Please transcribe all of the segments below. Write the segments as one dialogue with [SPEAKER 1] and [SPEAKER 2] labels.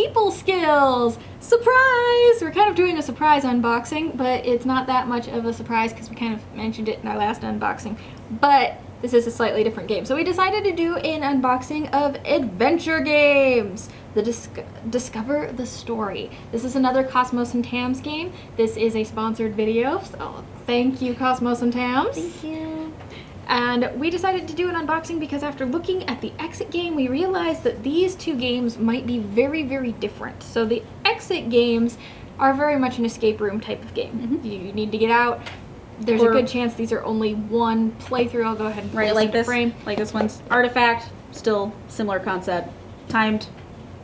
[SPEAKER 1] Meeple skills. Surprise! We're kind of doing a surprise unboxing, but it's not that much of a surprise because we kind of mentioned it in our last unboxing. But this is a slightly different game. So we decided to do an unboxing of adventure games. The Discover the Story. This is another Kosmos and Thames game. This is a sponsored video, so thank you, Kosmos and Thames.
[SPEAKER 2] Thank you.
[SPEAKER 1] And we decided to do an unboxing because after looking at the Exit game, we realized that these two games might be very, very different. So the Exit games are very much an escape room type of game.
[SPEAKER 2] Mm-hmm.
[SPEAKER 1] You need to get out. There's a good chance these are only one playthrough. I'll go ahead and
[SPEAKER 2] right, like this frame. Like this one's Artifact, still similar concept. Timed,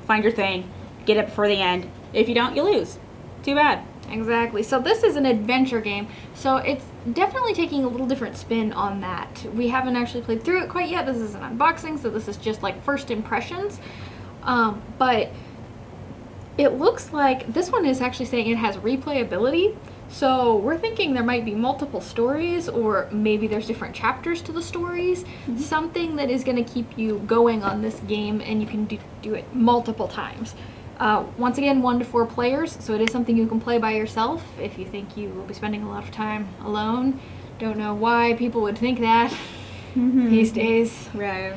[SPEAKER 2] find your thing, get it before the end. If you don't, you lose. Too bad.
[SPEAKER 1] Exactly. So this is an adventure game, so it's definitely taking a little different spin on that. We haven't actually played through it quite yet. This is an unboxing, so this is just like first impressions. But it looks like this one is actually saying it has replayability. So we're thinking there might be multiple stories, or maybe there's different chapters to the stories. Mm-hmm. Something that is going to keep you going on this game, and you can do it multiple times. Once again, 1 to 4 players, so it is something you can play by yourself if you think you will be spending a lot of time alone. Don't know why people would think that these days.
[SPEAKER 2] Right.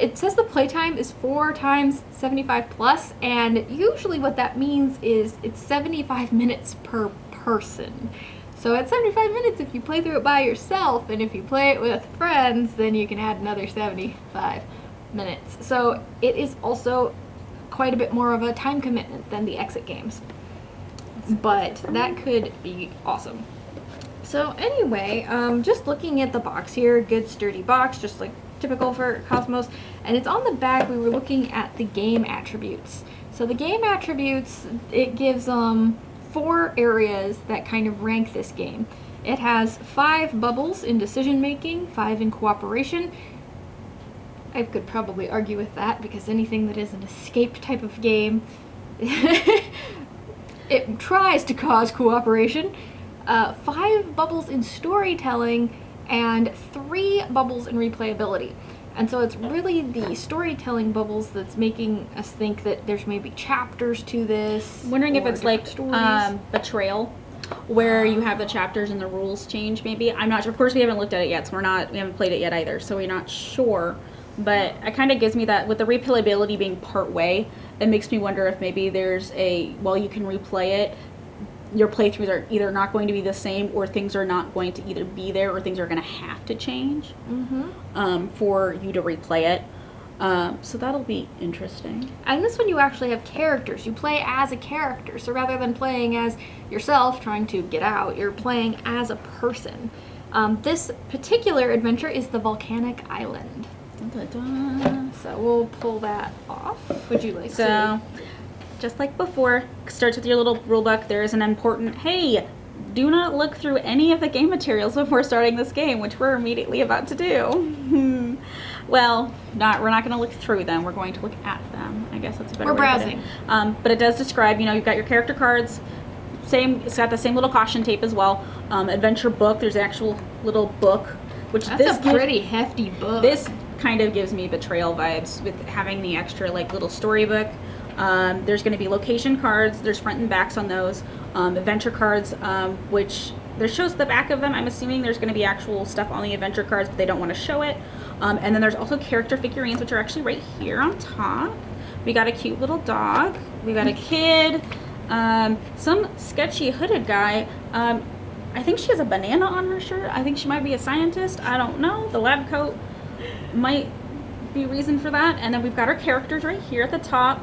[SPEAKER 1] It says the playtime is 4 times 75 plus, and usually what that means is it's 75 minutes per person. So at 75 minutes if you play through it by yourself, and if you play it with friends, then you can add another 75 minutes. So it is also quite a bit more of a time commitment than the Exit games. But that could be awesome. So anyway, just looking at the box here, good sturdy box, just like typical for Kosmos. And it's on the back, we were looking at the game attributes. So the game attributes, it gives 4 areas that kind of rank this game. It has 5 bubbles in decision making, 5 in cooperation. I could probably argue with that because anything that is an escape type of game, it tries to cause cooperation. 5 bubbles in storytelling and 3 bubbles in replayability. And so it's really the storytelling bubbles that's making us think that there's maybe chapters to this.
[SPEAKER 2] I'm wondering if it's like Betrayal, where you have the chapters and the rules change maybe. I'm not sure. Of course, we haven't looked at it yet, so we haven't played it yet either, so we're not sure. But it kind of gives me that, with the replayability being part way, it makes me wonder if maybe there's you can replay it, your playthroughs are either not going to be the same, or things are not going to either be there, or things are going to have to change for you to replay it. So that'll be interesting.
[SPEAKER 1] And this one you actually have characters. You play as a character. So rather than playing as yourself trying to get out, you're playing as a person. This particular adventure is the Volcanic Island.
[SPEAKER 2] Dun, dun, dun.
[SPEAKER 1] So we'll pull that off. Would you like to?
[SPEAKER 2] So, just like before, starts with your little rule book. There is an important, hey, do not look through any of the game materials before starting this game, which we're immediately about to do. Well, we're not going to look through them. We're going to look at them. I guess that's a better way. We're
[SPEAKER 1] browsing.
[SPEAKER 2] But it does describe, you've got your character cards. It's got the same little caution tape as well. Adventure book. There's an actual little book, which
[SPEAKER 1] that's a pretty hefty book.
[SPEAKER 2] This kind of gives me Betrayal vibes with having the extra little storybook. There's going to be location cards. There's front and backs on those. Adventure cards, which there shows the back of them. I'm assuming there's going to be actual stuff on the adventure cards, but they don't want to show it. And then there's also character figurines, which are actually right here on top. We got a cute little dog. We got a kid. Some sketchy hooded guy. I think she has a banana on her shirt. I think she might be a scientist. I don't know. The lab coat might be reason for that. And then we've got our characters right here at the top.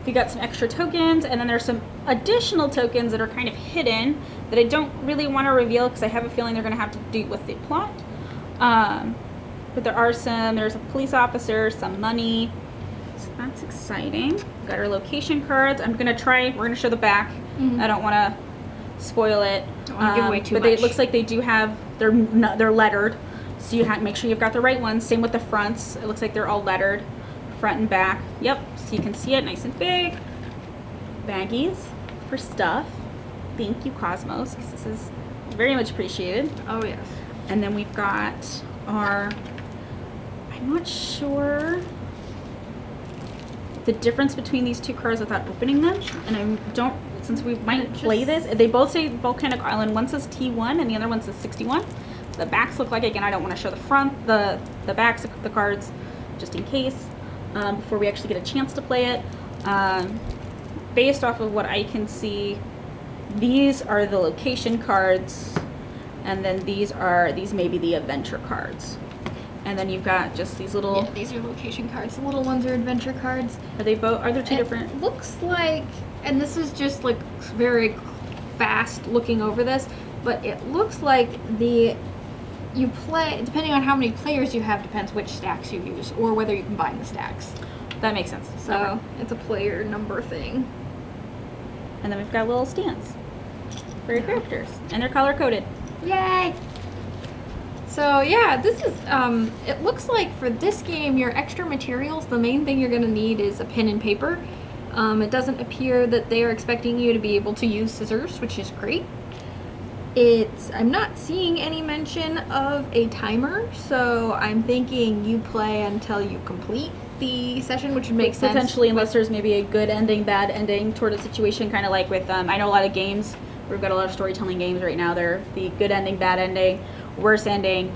[SPEAKER 2] We got some extra tokens, and then there's some additional tokens that are kind of hidden that I don't really want to reveal because I have a feeling they're going to have to do with the plot. But there's a police officer, some money, so that's exciting. We've got our location cards. We're going to show the back. I don't want to spoil it.
[SPEAKER 1] Don't want to give away too much.
[SPEAKER 2] But it looks like they do have, they're lettered. So you have to make sure you've got the right ones. Same with the fronts. It looks like they're all lettered, front and back. Yep, so you can see it nice and big. Baggies for stuff. Thank you, Kosmos, because this is very much appreciated.
[SPEAKER 1] Oh, yes.
[SPEAKER 2] And then we've got our, I'm not sure. the difference between these two cards without opening them, and I don't, since we might play this, they both say Volcanic Island. One says T1 and the other one says 61. The backs look like, again, I don't want to show the front, the backs of the cards, just in case, before we actually get a chance to play it. Based off of what I can see, these are the location cards, and then these may be the adventure cards. And then you've got just these little...
[SPEAKER 1] Yeah, these are location cards. The little ones are adventure cards.
[SPEAKER 2] Are they both? Are there two different?
[SPEAKER 1] It looks like, and this is just like very fast looking over this, but it looks like you play, depending on how many players you have, depends which stacks you use, or whether you combine the stacks.
[SPEAKER 2] That makes sense.
[SPEAKER 1] So okay. It's a player number thing.
[SPEAKER 2] And then we've got little stands for your characters, and they're color coded.
[SPEAKER 1] Yay! So yeah, this is, it looks like for this game, your extra materials, the main thing you're going to need is a pen and paper. It doesn't appear that they are expecting you to be able to use scissors, which is great. I'm not seeing any mention of a timer, so I'm thinking you play until you complete the session, which would make sense.
[SPEAKER 2] Potentially, unless there's maybe a good ending, bad ending toward a situation, kind of like with, I know a lot of games, we've got a lot of storytelling games right now, they're the good ending, bad ending, worse ending,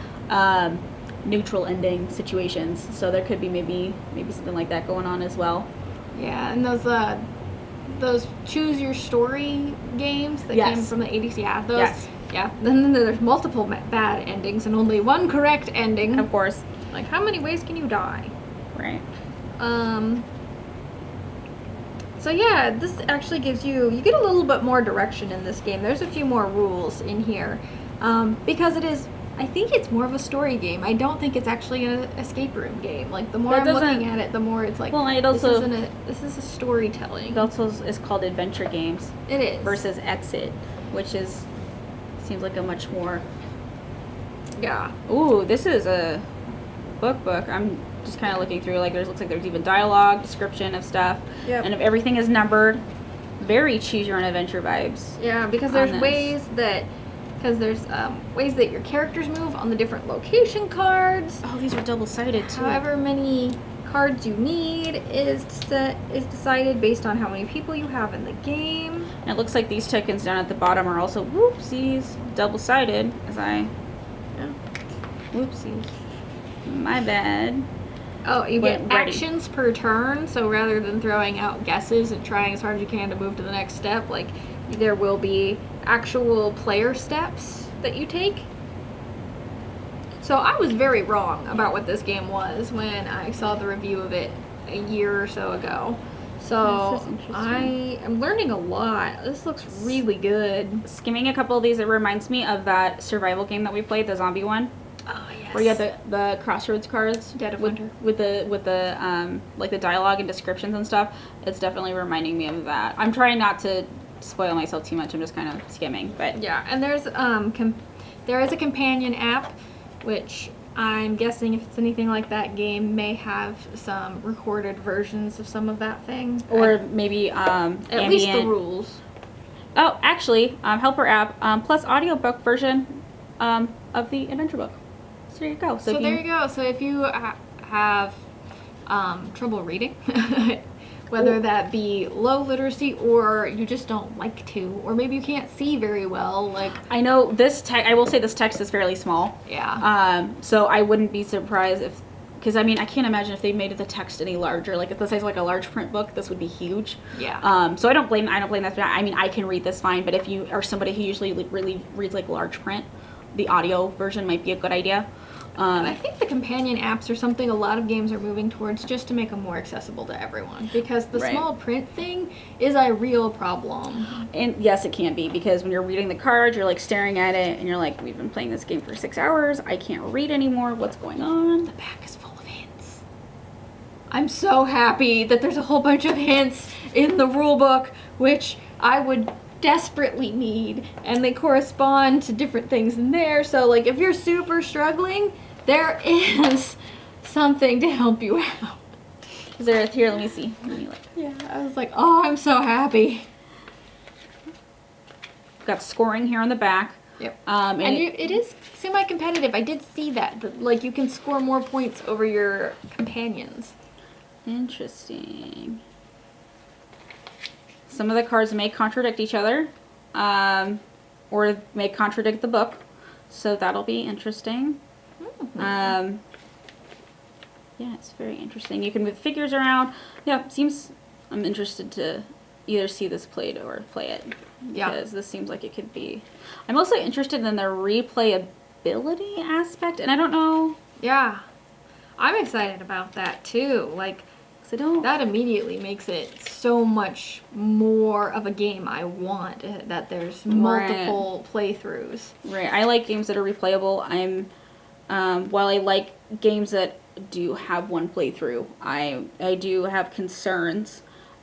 [SPEAKER 2] neutral ending situations. So there could be maybe something like that going on as well.
[SPEAKER 1] Yeah, and those choose your story games that came from the 80s, yeah, those.
[SPEAKER 2] Yes.
[SPEAKER 1] Yeah, then there's multiple bad endings and only one correct ending.
[SPEAKER 2] Of course.
[SPEAKER 1] Like, how many ways can you die?
[SPEAKER 2] Right.
[SPEAKER 1] So yeah, this actually gives you get a little bit more direction in this game. There's a few more rules in here. Because I think it's more of a story game. I don't think it's actually an escape room game. Like, the more I'm looking at it, the more it's like,
[SPEAKER 2] well, it also,
[SPEAKER 1] this is a storytelling.
[SPEAKER 2] It also is called adventure games.
[SPEAKER 1] It is.
[SPEAKER 2] Versus exit, which seems like a much more...
[SPEAKER 1] Yeah.
[SPEAKER 2] Ooh, this is a book. I'm just kind of looking through, like, looks like there's even dialogue, description of stuff.
[SPEAKER 1] Yep.
[SPEAKER 2] And if everything is numbered, very choose your own adventure vibes.
[SPEAKER 1] Yeah, because there's ways that your characters move on the different location cards.
[SPEAKER 2] Oh, these are double-sided too.
[SPEAKER 1] However many cards you need is decided based on how many people you have in the game.
[SPEAKER 2] And it looks like these tokens down at the bottom are also whoopsies, double-sided, whoopsies. My bad.
[SPEAKER 1] Oh, you get actions per turn, so rather than throwing out guesses and trying as hard as you can to move to the next step, like, there will be actual player steps that you take. So I was very wrong about what this game was when I saw the review of it a year or so ago. So I am learning a lot. This looks really good.
[SPEAKER 2] Skimming a couple of these, it reminds me of that survival game that we played, the zombie one.
[SPEAKER 1] Oh yes.
[SPEAKER 2] Where you had the crossroads cards,
[SPEAKER 1] Dead of Winter,
[SPEAKER 2] with the like the dialogue and descriptions and stuff. It's definitely reminding me of that. I'm trying not to spoil myself too much. I'm just kind of skimming, but
[SPEAKER 1] yeah. And there's there is a companion app, which I'm guessing if it's anything like that game may have some recorded versions of some of that thing,
[SPEAKER 2] or maybe
[SPEAKER 1] at least the rules.
[SPEAKER 2] Oh, actually, helper app plus audiobook version of the adventure book. So there you go.
[SPEAKER 1] So there you go. So if you have trouble reading, whether that be low literacy or you just don't like to, or maybe you can't see very well, like...
[SPEAKER 2] I know this text, I will say this text is fairly small.
[SPEAKER 1] Yeah.
[SPEAKER 2] So I wouldn't be surprised if, because I mean, I can't imagine if they made the text any larger. Like if this is like a large print book, this would be huge.
[SPEAKER 1] Yeah.
[SPEAKER 2] So I don't blame that. I mean, I can read this fine, but if you are somebody who usually really reads like large print, the audio version might be a good idea.
[SPEAKER 1] And I think the companion apps are something a lot of games are moving towards just to make them more accessible to everyone, because the small print thing is a real problem.
[SPEAKER 2] And yes, it can be, because when you're reading the cards, you're like staring at it and you're like, we've been playing this game for 6 hours. I can't read anymore. What's going on?
[SPEAKER 1] The back is full of hints. I'm so happy that there's a whole bunch of hints in the rule book, which I would desperately need, and they correspond to different things in there. So like if you're super struggling, there is something to help you out.
[SPEAKER 2] Is there here? Let me see.
[SPEAKER 1] Yeah, I was like, oh, I'm so happy.
[SPEAKER 2] We've got scoring here on the back.
[SPEAKER 1] Yep. And it is semi-competitive. I did see that. Like you can score more points over your companions.
[SPEAKER 2] Interesting. Some of the cards may contradict each other, or may contradict the book, so that'll be interesting. Yeah, it's very interesting. You can move figures around. Yeah, seems. I'm interested to either see this played or play it.
[SPEAKER 1] Yeah.
[SPEAKER 2] Because this seems like it could be. I'm also interested in the replayability aspect, and I don't know.
[SPEAKER 1] Yeah. I'm excited about that too. Like, that immediately makes it so much more of a game I want, that there's multiple playthroughs.
[SPEAKER 2] Right. I like games that are replayable. While I like games that do have one playthrough, I do have concerns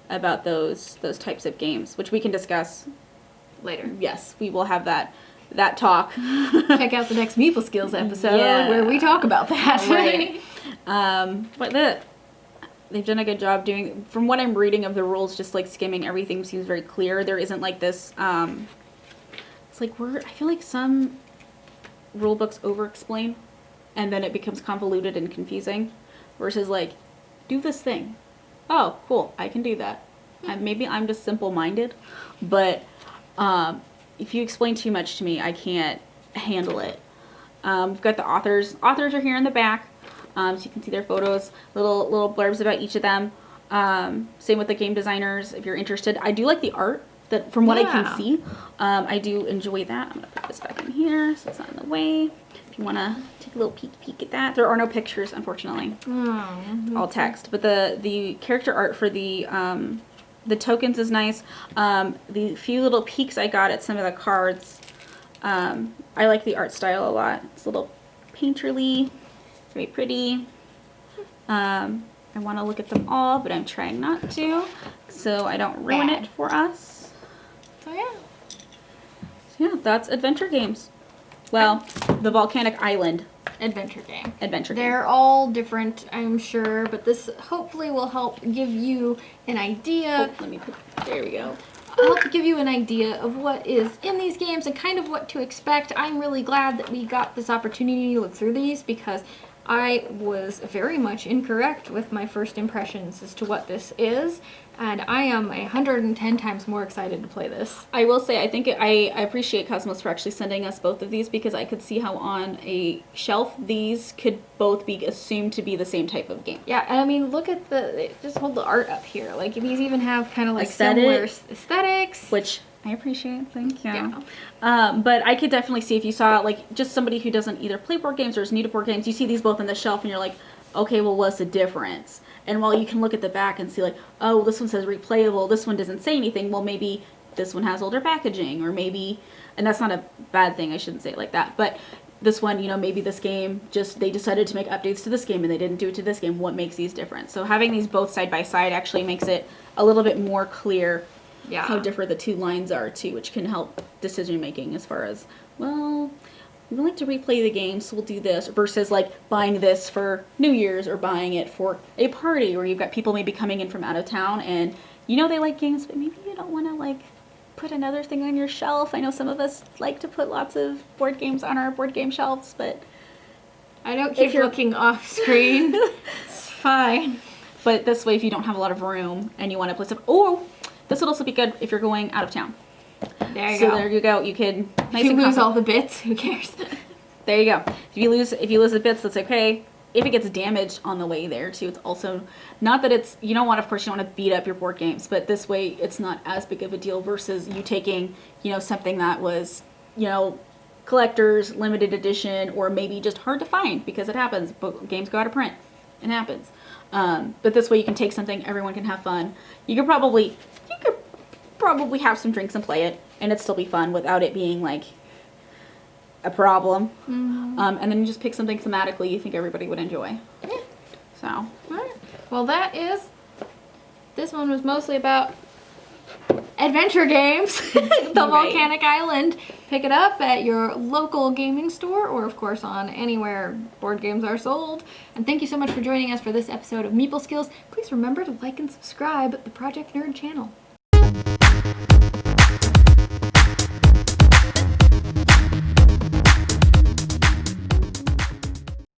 [SPEAKER 2] about those types of games, which we can discuss
[SPEAKER 1] Later.
[SPEAKER 2] Yes, we will have that talk.
[SPEAKER 1] Check out the next Meeple Skills episode where we talk about that.
[SPEAKER 2] Right. But they've done a good job doing, from what I'm reading of the rules, just like skimming, everything seems very clear. There isn't like this, it's like I feel like some rule books over-explain, and then it becomes convoluted and confusing, versus like, do this thing. Oh, cool, I can do that. Maybe I'm just simple-minded, but if you explain too much to me, I can't handle it. We've got the authors. Authors are here in the back, so you can see their photos, little blurbs about each of them. Same with the game designers, if you're interested. I do like the art, that from what I can see. I do enjoy that. I'm going to put this back in here so it's not in the way. If you want to take a little peek at that. There are no pictures, unfortunately. All text. But the character art for the tokens is nice. The few little peeks I got at some of the cards, I like the art style a lot. It's a little painterly, very pretty. I want to look at them all, but I'm trying not to, so I don't ruin it for us.
[SPEAKER 1] So yeah.
[SPEAKER 2] So yeah, that's adventure games. Well, the Volcanic Island
[SPEAKER 1] Adventure game.
[SPEAKER 2] They're
[SPEAKER 1] all different, I'm sure, but this hopefully will help give you an idea.
[SPEAKER 2] There we go.
[SPEAKER 1] Help give you an idea of what is in these games and kind of what to expect. I'm really glad that we got this opportunity to look through these, because I was very much incorrect with my first impressions as to what this is, and I am 110 times more excited to play this.
[SPEAKER 2] I will say, I think I appreciate Kosmos for actually sending us both of these, because I could see how on a shelf these could both be assumed to be the same type of game.
[SPEAKER 1] Yeah, and I mean, look at just hold the art up here. Like, these even have kind of like
[SPEAKER 2] Aesthetic.
[SPEAKER 1] similar aesthetics.
[SPEAKER 2] Which I appreciate, thank you.
[SPEAKER 1] Yeah.
[SPEAKER 2] But I could definitely see, if you saw, like, just somebody who doesn't either play board games or is new to board games, you see these both on the shelf and you're like, okay, well, what's the difference? And while you can look at the back and see like, oh, this one says replayable, this one doesn't say anything, well, maybe this one has older packaging, or maybe, and that's not a bad thing, I shouldn't say it like that, but this one, you know, maybe this game, they decided to make updates to this game and they didn't do it to this game. What makes these different? So having these both side by side actually makes it a little bit more clear how different the two lines are too, which can help decision making as far as, well, we would like to replay the game, so we'll do this, versus like buying this for New Year's or buying it for a party where you've got people maybe coming in from out of town and you know they like games, but maybe you don't want to like put another thing on your shelf. I know some of us like to put lots of board games on our board game shelves, but
[SPEAKER 1] I don't keep looking off screen. It's fine.
[SPEAKER 2] But this way, if you don't have a lot of room and you want to play stuff, oh, this would also be good if you're going out of town.
[SPEAKER 1] There you go.
[SPEAKER 2] So there you go. You can.
[SPEAKER 1] If you lose all the bits, who cares?
[SPEAKER 2] There you go. If you lose the bits, that's okay. If it gets damaged on the way there too, it's also not that it's, you don't want, of course, you don't want to beat up your board games, but this way it's not as big of a deal versus you taking, you know, something that was, you know, collector's limited edition or maybe just hard to find, because it happens. Games go out of print. It happens. But this way you can take something, everyone can have fun. You could probably have some drinks and play it, and it'd still be fun without it being like a problem.
[SPEAKER 1] Mm-hmm.
[SPEAKER 2] And then you just pick something thematically you think everybody would enjoy.
[SPEAKER 1] Yeah.
[SPEAKER 2] So.
[SPEAKER 1] All right. Well, this one was mostly about adventure games. The Volcanic Island. Pick it up at your local gaming store, or of course on anywhere board games are sold. And thank you so much for joining us for this episode of Meeple Skills. Please remember to like and subscribe the Project Nerd channel.